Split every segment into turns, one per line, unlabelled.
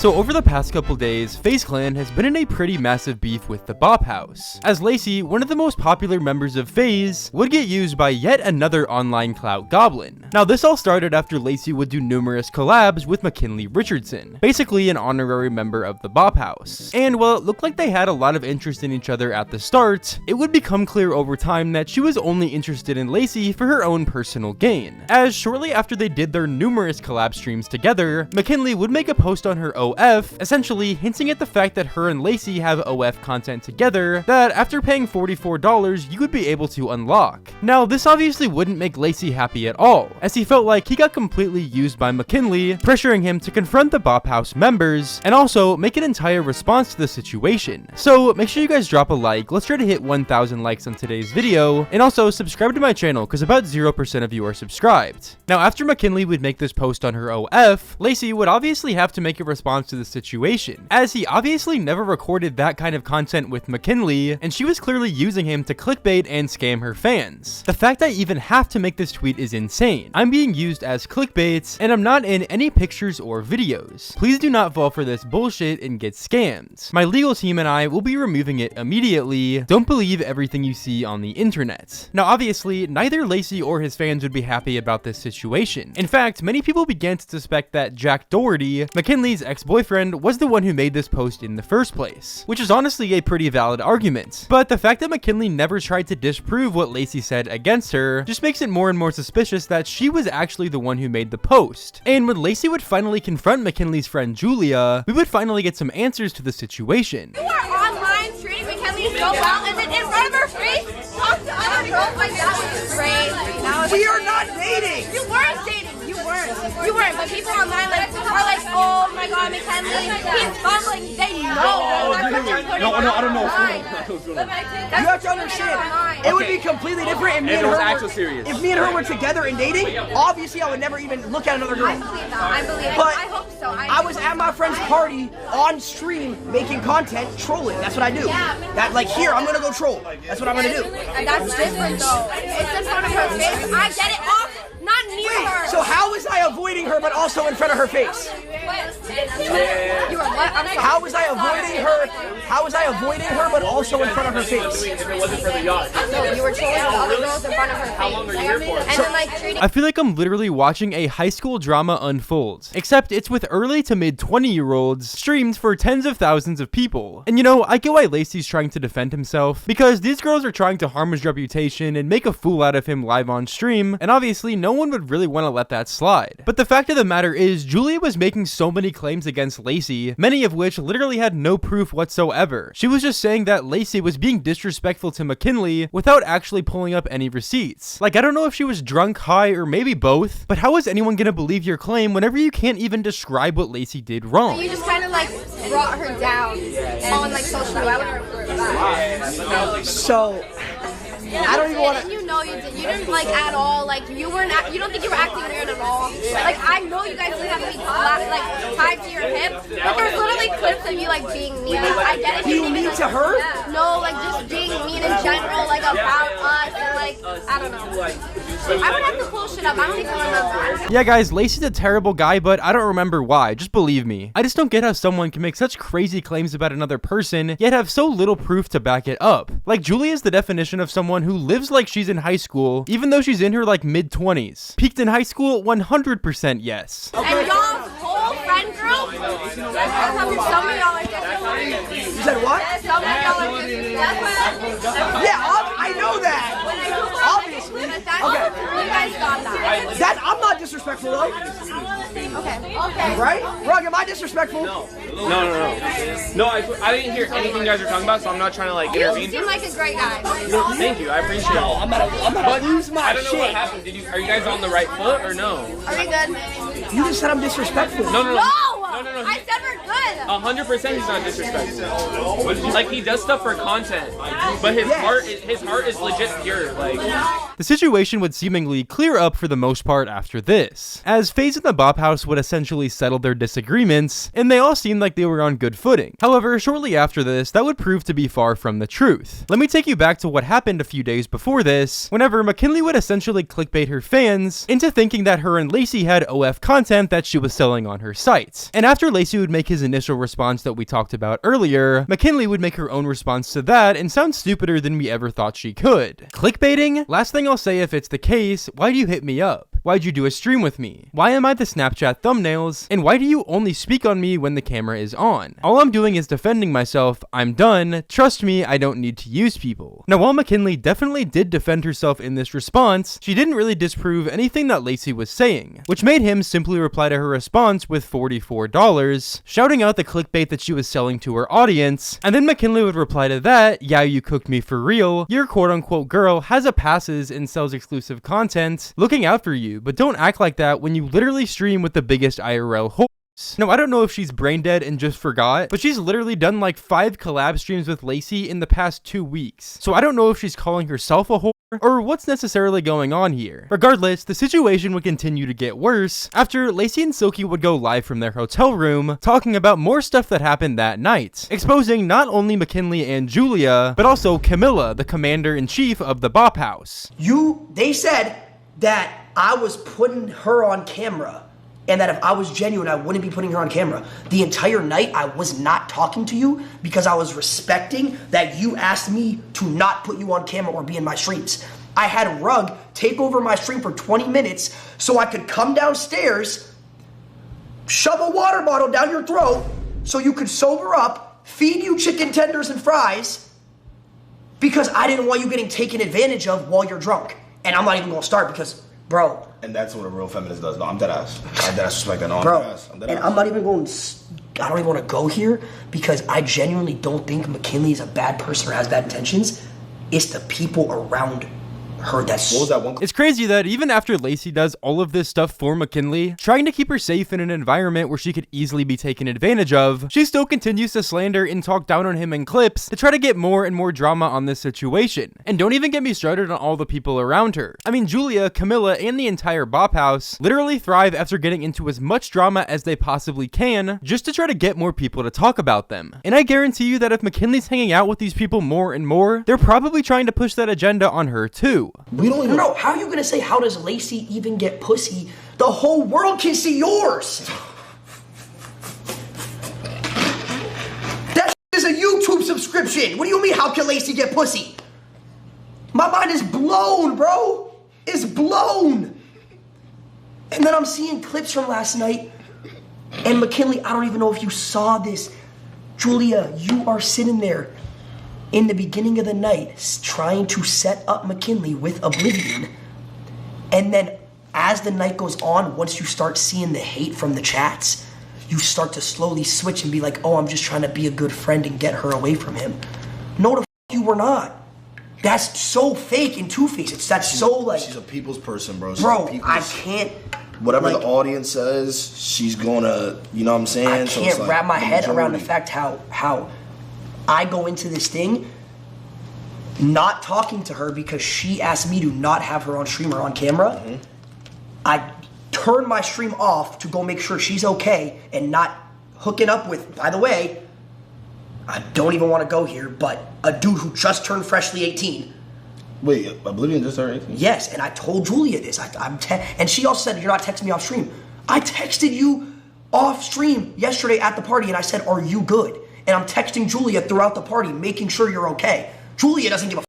So over the past couple days, FaZe Clan has been in a pretty massive beef with the Bop House, as Lacy, one of the most popular members of FaZe, would get used by yet another online clout goblin. Now this all started after Lacy would do numerous collabs with Mckinley Richardson, basically an honorary member of the Bop House. And while it looked like they had a lot of interest in each other at the start, it would become clear over time that she was only interested in Lacy for her own personal gain, as shortly after they did their numerous collab streams together, Mckinley would make a post on her OF, essentially hinting at the fact that her and Lacy have OF content together that after paying $44 you would be able to unlock. Now this obviously wouldn't make Lacy happy at all, as he felt like he got completely used by Mckinley, pressuring him to confront the Bop House members and also make an entire response to the situation. So make sure you guys drop a like, let's try to hit 1,000 likes on today's video, and also subscribe to my channel because about 0% of you are subscribed. Now after Mckinley would make this post on her OF, Lacy would obviously have to make a response to the situation, as he obviously never recorded that kind of content with Mckinley, and she was clearly using him to clickbait and scam her fans. The fact I even have to make this tweet is insane. I'm being used as clickbait, and I'm not in any pictures or videos. Please do not fall for this bullshit and get scammed. My legal team and I will be removing it immediately. Don't believe everything you see on the internet. Now obviously, neither Lacy or his fans would be happy about this situation. In fact, many people began to suspect that Jack Doherty, Mckinley's ex-boyfriend, was the one who made this post in the first place, which is honestly a pretty valid argument. But the fact that Mckinley never tried to disprove what Lacy said against her just makes it more and more suspicious that she was actually the one who made the post. And when Lacy would finally confront Mckinley's friend Julia, we would finally get some answers to the situation.
You are online treating Mckinley so well, and then in front of her face, talk to other girls like that was crazy.
We are not dating!
You weren't dating! You weren't, but people online are like, oh my god, Mckinley, he's bumbling. They know.
I don't know. You have to understand, it would be completely different if me and her were together and dating. Obviously, I would never even look at another girl.
I believe that. I believe it.
But
I hope so.
I was at my friend's party on stream making content, trolling. That's what I do. That like here, I'm gonna go troll. That's what I'm gonna do.
That's different though. It's in front of her face. I get it off. Not near her.
So how was I avoiding her but also in front of her face?
You were what? I'm sorry.
How was I avoiding her? How was I avoiding her but also in front of her face?
If it wasn't for the yacht.
No, you were trolling the other girls in front of her face.
How long are you here for?
And then like treating.
I feel like I'm literally watching a high school drama unfold, except it's with early to mid 20-year-olds streamed for tens of thousands of people. And you know, I get why Lacy's trying to defend himself, because these girls are trying to harm his reputation and make a fool out of him live on stream, and obviously no one would really want to let that slide. But the fact of the matter is, Julia was making so many claims against Lacy, many of which literally had no proof whatsoever. She was just saying that Lacy was being disrespectful to Mckinley without actually pulling up any receipts. Like, I don't know if she was drunk, high, or maybe both, but how is anyone gonna believe your claim whenever you can't even describe what Lacy did wrong?
You just kind of like brought her down on like social media. I wouldn't report that.
So I don't even want to.
You know you did. You didn't like at all. Like you weren't. You don't think you were acting weird at all. Like I know you guys didn't have to be like tied to your hip. But there's literally clips of you like being mean. I get it.
Do you mean to her?
No, like just being mean in general, like about us and like I don't know. I would have to pull shit up. I don't even remember.
Yeah guys, Lacy's a terrible guy, but I don't remember why. Just believe me. I just don't get how someone can make such crazy claims about another person, yet have so little proof to back it up. Like Julia is the definition of someone who lives like she's in high school, even though she's in her like mid-20s. Peaked in high school? 100% yes.
And y'all's whole friend group, some of y'all are different.
You said what?
Some of y'all are different.
Yeah, I know that. Obviously. Okay.
You guys got that.
I'm not disrespectful though.
Okay.
Right? Rug, am I disrespectful?
No, I didn't hear anything you guys are talking about, so I'm not trying to like
You
intervene.
seem like a great guy.
Thank you, I appreciate it.
I'm gonna lose my
I don't know
shit.
what happened. Are you guys on the right foot or no?
Are we good?
You just said I'm disrespectful.
No.
No! I said we're good.
100% he's not disrespectful. Like, he does stuff for content, but his heart is legit pure. Like,
the situation would seemingly clear up for the most part after this, as FaZe and the Bop House would essentially settle their disagreements, and they all seemed like they were on good footing. However, shortly after this, that would prove to be far from the truth. Let me take you back to what happened a few days before this, whenever Mckinley would essentially clickbait her fans into thinking that her and Lacy had OF content that she was selling on her site. And after Lacy would make his initial response that we talked about earlier, Mckinley would make her own response to that and sound stupider than we ever thought she could. Clickbaiting? Last thing I'll say, if it's the case, why do you hit me up? Why'd you do a stream with me? Why am I the Snapchat thumbnails? And why do you only speak on me when the camera is on? All I'm doing is defending myself. I'm done. Trust me, I don't need to use people. Now, while Mckinley definitely did defend herself in this response, she didn't really disprove anything that Lacy was saying, which made him simply reply to her response with $44, shouting out the clickbait that she was selling to her audience, and then Mckinley would reply to that, yeah, you cooked me for real, your quote-unquote girl has a passes and sells exclusive content, looking out for you, but don't act like that when you literally stream with the biggest IRL whore. Now, I don't know if she's brain dead and just forgot, but she's literally done like 5 collab streams with Lacy in the past 2 weeks. So I don't know if she's calling herself a whore or what's necessarily going on here. Regardless, the situation would continue to get worse after Lacy and Silky would go live from their hotel room talking about more stuff that happened that night, exposing not only Mckinley and Julia, but also Camilla, the commander-in-chief of the Bop House.
They said that I was putting her on camera, and that if I was genuine, I wouldn't be putting her on camera. The entire night, I was not talking to you because I was respecting that you asked me to not put you on camera or be in my streams. I had Rug take over my stream for 20 minutes so I could come downstairs, shove a water bottle down your throat so you could sober up, feed you chicken tenders and fries, because I didn't want you getting taken advantage of while you're drunk. And I'm not even gonna start because, bro.
And that's what a real feminist does. No, I'm dead ass. I'm dead ass respecting. No,
bro, I'm dead ass. I'm not even going. I don't even want to go here because I genuinely don't think Mckinley is a bad person or has bad intentions. It's the people around her that's...
What was that one?
It's crazy that even after Lacy does all of this stuff for Mckinley, trying to keep her safe in an environment where she could easily be taken advantage of, she still continues to slander and talk down on him in clips to try to get more and more drama on this situation. And don't even get me started on all the people around her. I mean, Julia, Camilla, and the entire Bop House literally thrive after getting into as much drama as they possibly can just to try to get more people to talk about them. And I guarantee you that if Mckinley's hanging out with these people more and more, they're probably trying to push that agenda on her too.
We don't even know. How are you gonna say, how does Lacy even get pussy? The whole world can see yours. That is a YouTube subscription. What do you mean, how can Lacy get pussy? My mind is blown, bro. It's blown. And then I'm seeing clips from last night. And Mckinley, I don't even know if you saw this. Julia, you are sitting there in the beginning of the night trying to set up Mckinley with Oblivion. And then as the night goes on, once you start seeing the hate from the chats, you start to slowly switch and be like, oh, I'm just trying to be a good friend and get her away from him. No, the f you were not. That's so fake and two-faced. That's so like...
She's a people's person, bro.
Bro, I can't...
Whatever the audience says, she's gonna... You know what I'm saying?
I can't wrap my head around the fact how I go into this thing not talking to her because she asked me to not have her on stream or on camera. Mm-hmm. I turn my stream off to go make sure she's okay and not hooking up with, by the way, I don't even want to go here, but a dude who just turned freshly 18.
Wait, Oblivion just turned 18?
Yes, and I told Julia this. And she also said, you're not texting me off stream. I texted you off stream yesterday at the party and I said, are you good? And I'm texting Julia throughout the party, making sure you're okay. Julia doesn't give a f***.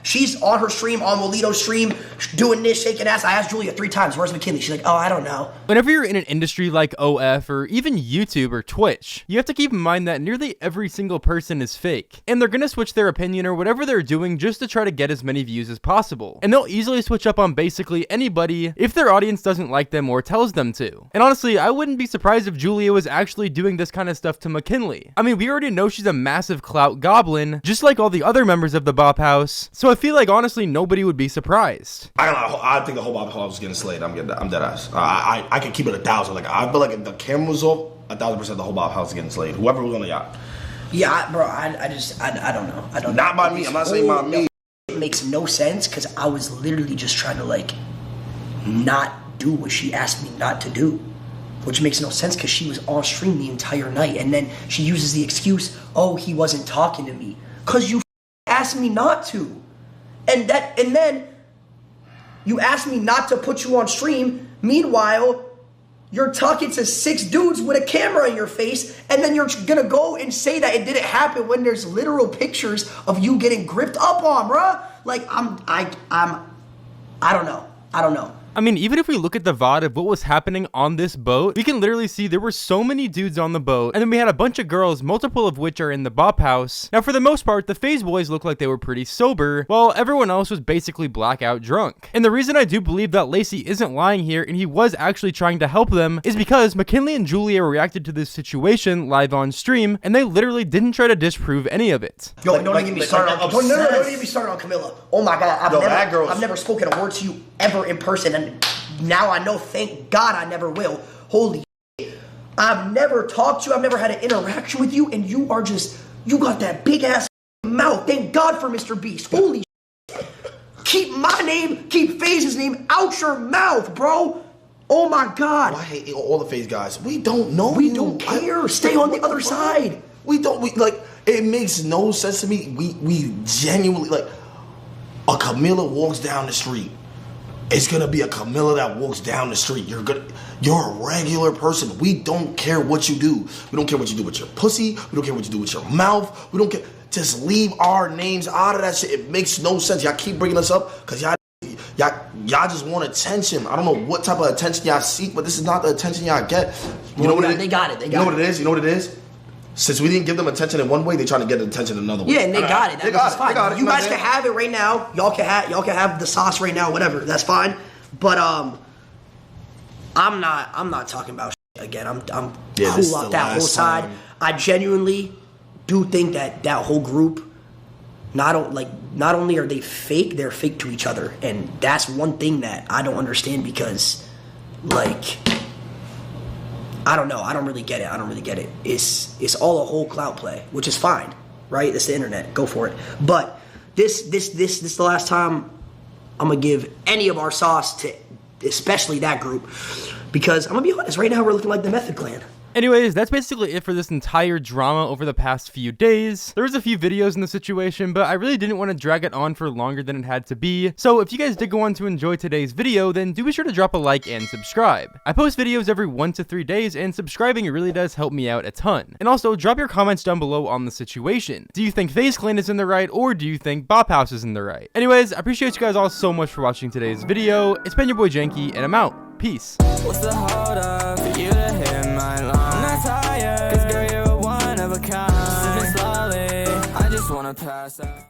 She's on her stream, on Molito's stream, doing this, shaking ass. I asked Julia 3 times, where's Mckinley? She's like, oh, I don't know.
Whenever you're in an industry like OF or even YouTube or Twitch, you have to keep in mind that nearly every single person is fake. And they're gonna switch their opinion or whatever they're doing just to try to get as many views as possible. And they'll easily switch up on basically anybody if their audience doesn't like them or tells them to. And honestly, I wouldn't be surprised if Julia was actually doing this kind of stuff to Mckinley. I mean, we already know she's a massive clout goblin, just like all the other members of the Bop House. So I feel like honestly, nobody would be surprised.
I don't know. I think the whole Bop House is getting slayed. I'm dead ass. I could keep it 1,000. Like I feel like if the camera was off, 1,000% the whole Bob House getting slayed. Whoever was on the yacht.
Yeah, bro, I don't know. I don't
Not
know.
by me. I'm not saying by me.
It makes no sense because I was literally just trying to like not do what she asked me not to do, which makes no sense because she was on stream the entire night, and then she uses the excuse, "Oh, he wasn't talking to me," because you asked me not to, and then you asked me not to put you on stream. Meanwhile, you're talking to 6 dudes with a camera in your face, and then you're gonna go and say that it didn't happen when there's literal pictures of you getting gripped up on, bruh. Like, I don't know.
I mean, even if we look at the VOD of what was happening on this boat, we can literally see there were so many dudes on the boat, and then we had a bunch of girls, multiple of which are in the bop house. Now, for the most part, the FaZe boys looked like they were pretty sober, while everyone else was basically blackout drunk. And the reason I do believe that Lacy isn't lying here, and he was actually trying to help them, is because Mckinley and Julia reacted to this situation live on stream, and they literally didn't try to disprove any of it.
Yo, don't get me started on Camilla. Oh my God, I've never spoken a word to you ever in person, and now I know, thank God I never will. Holy shit. I've never talked to you, I've never had an interaction with you, and you got that big ass mouth. Thank God for Mr. Beast. Holy shit. Keep my name, keep FaZe's name out your mouth, bro. Oh my God.
I hate all the FaZe guys. We don't know.
We don't care. Stay on the other side.
It makes no sense to me. We genuinely, like, a Camilla walks down the street. It's gonna be a Camilla that walks down the street. You're a regular person. We don't care what you do. We don't care what you do with your pussy. We don't care what you do with your mouth. We don't care. Just leave our names out of that shit. It makes no sense. Y'all keep bringing us up because y'all just want attention. I don't know what type of attention y'all seek, but this is not the attention y'all get. You know what it is?
They got it.
You know what it is? Since we didn't give them attention in one way, they trying to get attention another way.
Yeah, and they got it. That's fine. You guys can
have
have it right now. Y'all can have the sauce right now. Whatever. That's fine. But I'm not talking about shit again. I'm cool off that whole side. I genuinely do think that whole group, not only are they fake, they're fake to each other, and that's one thing that I don't understand because, like, I don't know. I don't really get it. It's all a whole clout play, which is fine, right? It's the internet. Go for it. But this the last time I'm gonna give any of our sauce to, especially that group, because I'm gonna be honest. Right now, we're looking like the Method Clan.
Anyways, that's basically it for this entire drama over the past few days. There was a few videos in the situation, but I really didn't want to drag it on for longer than it had to be. So if you guys did go on to enjoy today's video, then do be sure to drop a like and subscribe. I post videos every 1 to 3 days, and subscribing really does help me out a ton. And also, drop your comments down below on the situation. Do you think FaZe Clan is in the right, or do you think Bop House is in the right? Anyways, I appreciate you guys all so much for watching today's video. It's been your boy Janky, and I'm out. Peace.
What's the hold up for you to hit my line? I'm not tired, 'cause girl, you're one of a kind. Sipping slowly, I just wanna pass out.